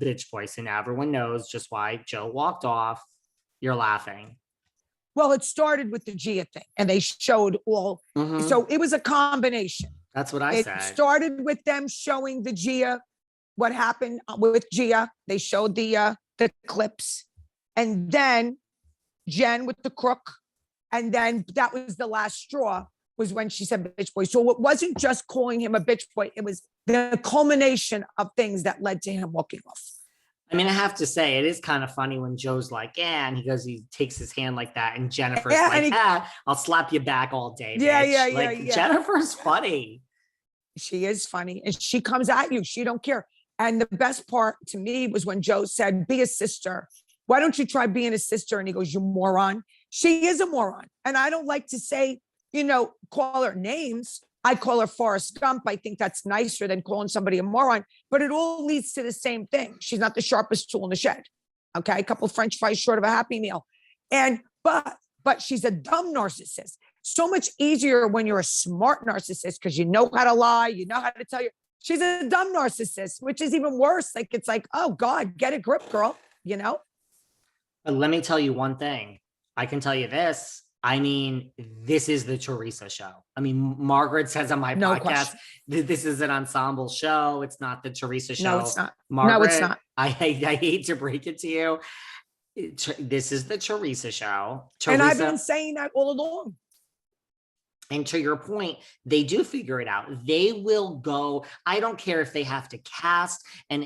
bitch voice, and everyone knows just why Joe walked off. You're laughing. Well, it started with the Gia thing, and they showed all. Mhm. So it was a combination. That's what I It said. started with them showing the Gia, what happened with Gia. They showed the clips, and then Jenn with the crook, and then that was the last straw. Was when she said bitch boy. So it wasn't just calling him a bitch boy; it was the culmination of things that led to him walking off. I mean, I have to say, it is kind of funny when Joe's like, yeah, and he takes his hand like that, and Jennifer's like, I'll slap you back all day, bitch. Jennifer's funny. She is funny, and she comes at you. She don't care. And the best part to me was when Joe said, be a sister. Why don't you try being a sister? And he goes, you moron. She is a moron. And I don't like to say, call her names. I call her Forrest Gump. I think that's nicer than calling somebody a moron, but it all leads to the same thing. She's not the sharpest tool in the shed. Okay. A couple of French fries short of a Happy Meal. But she's a dumb narcissist. So much easier when you're a smart narcissist because you know how to lie. You know how to tell you. She's a dumb narcissist, which is even worse. Like, it's like, oh God, get a grip, girl. But let me tell you one thing. I can tell you this. I mean, this is the Teresa show. I mean, Margaret says on my podcast, this is an ensemble show. It's not the Teresa show. No, it's not. Margaret, no, it's not. I hate to break it to you. This is the Teresa show. And I've been saying that all along. And to your point, they do figure it out. They will go. I don't care if they have to cast and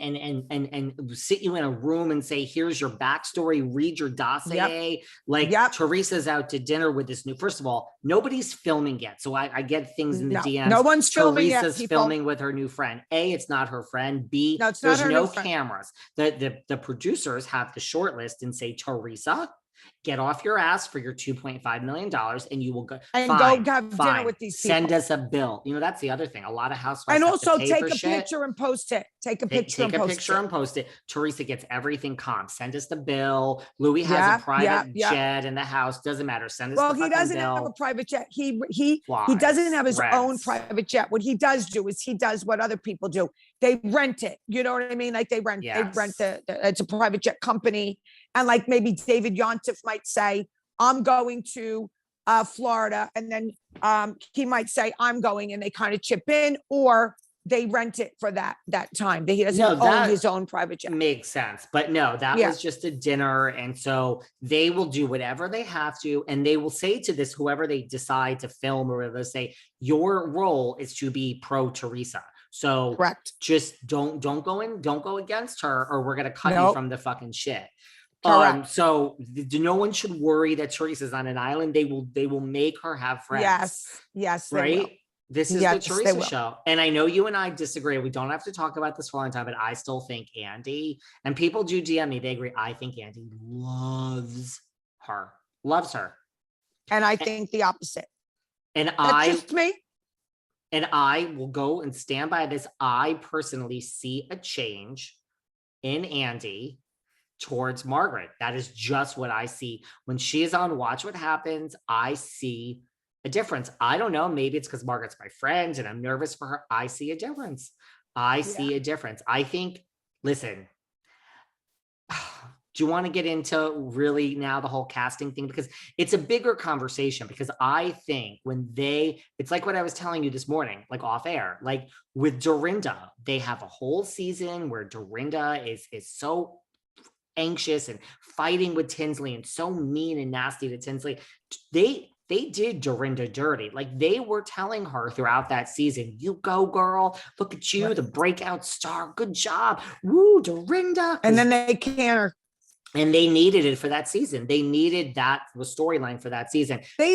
sit you in a room and say, here's your backstory, read your dossier. Teresa's out to dinner with this new, first of all, nobody's filming yet. So I get things in the DMs. No one's filming yet. Teresa's filming with her new friend. A, it's not her friend. B, there's no cameras. The producers have the short list and say, Teresa, get off your ass for your $2.5 million and you will go and go have dinner with these people. Send us a bill. That's the other thing. A lot of housewives and also take a picture and post it. Take a picture and post it. Teresa gets everything comp. Send us the bill. Louis has a private jet in the house. Doesn't matter. Send us the fucking bill. Well, he doesn't have a private jet. He doesn't have his own private jet. What he does do is he does what other people do. They rent it. You know what I mean? Like they rent it's a private jet company. And like maybe David Yontif might say, I'm going to Florida. And then he might say, I'm going, and they kind of chip in, or they rent it for that time. He doesn't own his own private jet. Makes sense. But no, that was just a dinner. And so they will do whatever they have to. And they will say to this, whoever they decide to film, or they'll say, your role is to be pro Teresa. So correct. Just don't go against her, or we're going to cut you from the fucking shit. So no one should worry that Teresa's on an island. They will make her have friends. Yes. Right. This is the Teresa show. And I know you and I disagree. We don't have to talk about this for a long time, but I still think Andy, and people do DM me, they agree. I think Andy loves her. And I think the opposite. And that's just me. And I will go and stand by this. I personally see a change in Andy towards Margaret. That is just what I see. When she is on Watch What Happens, I see a difference. I don't know. Maybe it's because Margaret's my friend and I'm nervous for her. I see a difference. I think, listen, do you want to get into really now the whole casting thing? Because it's a bigger conversation, because I think it's like what I was telling you this morning, like off air, like with Dorinda, they have a whole season where Dorinda is so anxious and fighting with Tinsley and so mean and nasty to Tinsley. They did Dorinda dirty. Like they were telling her throughout that season, you go girl, look at you, the breakout star, good job. Woo, Dorinda. And then they can her. And they needed it for that season. They needed that storyline for that season. They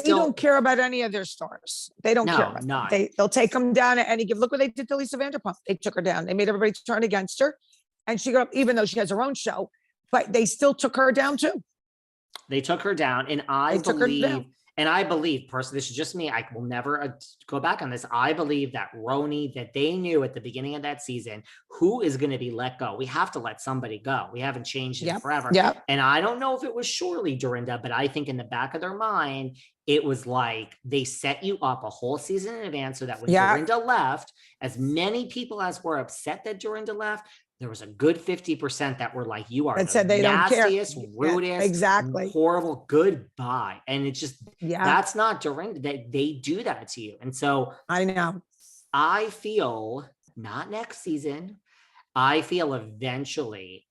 don't care about any of their stars. They don't care about them. They'll take them down at any given. Look what they did to Lisa Vanderpump. They took her down. They made everybody turn against her. And she got up, even though she has her own show, but they still took her down too. They took her down. And I believe, personally, this is just me, I will never go back on this. I believe that Roni, that they knew at the beginning of that season, who is going to be let go. We have to let somebody go. We haven't changed it forever. Yep. And I don't know if it was surely Dorinda, but I think in the back of their mind, it was like they set you up a whole season in advance so that when Dorinda left, as many people as were upset that Dorinda left, there was a good 50% that were like, you are That the said they don't care. nastiest, Yeah, rudest, exactly. horrible, goodbye. And it's just, Yeah, that's not Dorinda. They do that to you. And so I know. I feel not next season. I feel eventually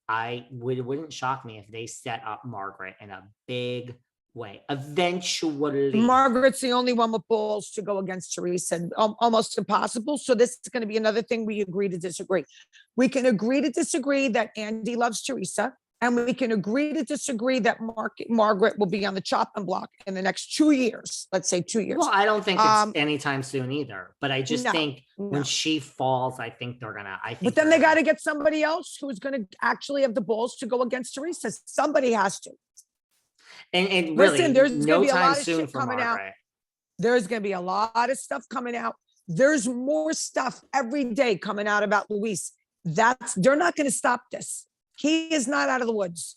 wouldn't shock me if they set up Margaret in a big way. Eventually. Margaret's the only one with balls to go against Teresa, and almost impossible. So this is going to be another thing we agree to disagree. We can agree to disagree that Andy loves Teresa, and we can agree to disagree that Margaret will be on the chopping block in the next 2 years. Let's say 2 years. Well, I don't think it's anytime soon either, but I just think when no. she falls, I think they're gonna. But then they got to get somebody else who's going to actually have the balls to go against Teresa. Somebody has to. And really, listen, there's no going to be a time lot of soon shit for coming Margaret. out. There's going to be a lot of stuff coming out. There's more stuff every day coming out about Luis. They're not going to stop this. He is not out of the woods.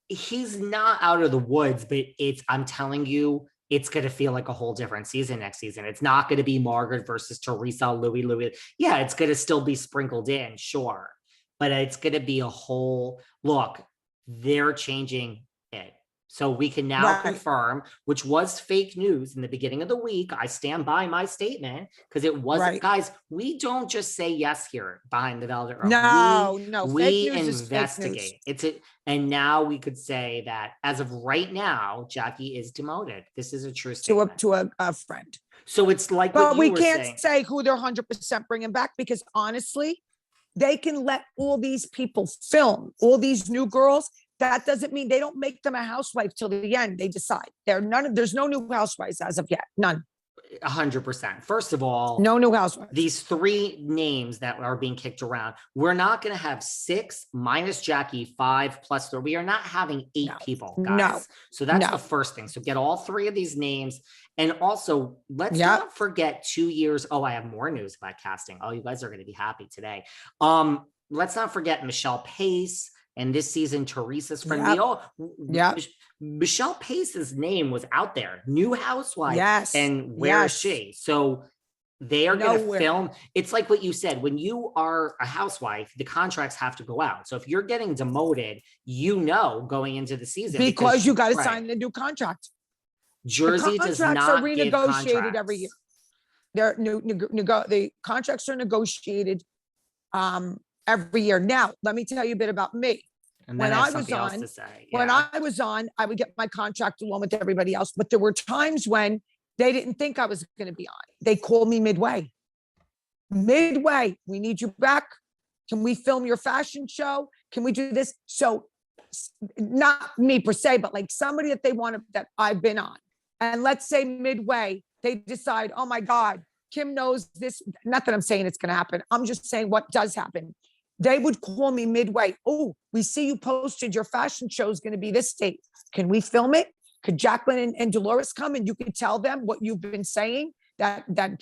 He's not out of the woods, but I'm telling you, it's going to feel like a whole different season next season. It's not going to be Margaret versus Teresa, Louis. Yeah, it's going to still be sprinkled in, sure. But it's going to be a whole look. They're changing it. So we can now confirm, which was fake news in the beginning of the week. I stand by my statement because it wasn't, guys, we don't just say yes here behind the velvet rope. No. We fake news investigate. And now we could say that as of right now, Jackie is demoted. This is a true statement. To a friend. So it's like, but we can't say who they're 100% bringing back, because honestly, they can let all these people film, all these new girls. That doesn't mean they don't make them a housewife till the end. They decide there's no new housewives as of yet. None. 100%. First of all, no new housewives. These 3 names that are being kicked around, we're not going to have 6 minus Jackie, 5 plus 3. We are not having 8 people, guys. No. So that's the first thing. So get all 3 of these names. And also, let's not forget 2 years. Oh, I have more news about casting. Oh, you guys are going to be happy today. Let's not forget Michelle Pais. And this season, Teresa's friend. Michelle Pace's name was out there. New housewife. Yes. And where is she? So they are going to film. It's like what you said. When you are a housewife, the contracts have to go out. So if you're getting demoted, going into the season. Because you got to sign the new contract. Jersey does not are renegotiated every year. They're the contracts are negotiated every year. Now, let me tell you a bit about me. And when I was on, I would get my contract along with everybody else. But there were times when they didn't think I was going to be on. They called me midway. We need you back. Can we film your fashion show? Can we do this? So not me per se, but like somebody that they wanted that I've been on. And let's say midway, they decide, oh my God, Kim knows this. Not that I'm saying it's going to happen. I'm just saying what does happen. They would call me midway. Oh, we see you posted your fashion show is going to be this date. Can we film it? Could Jacqueline and Dolores come and you can tell them what you've been saying, that Joe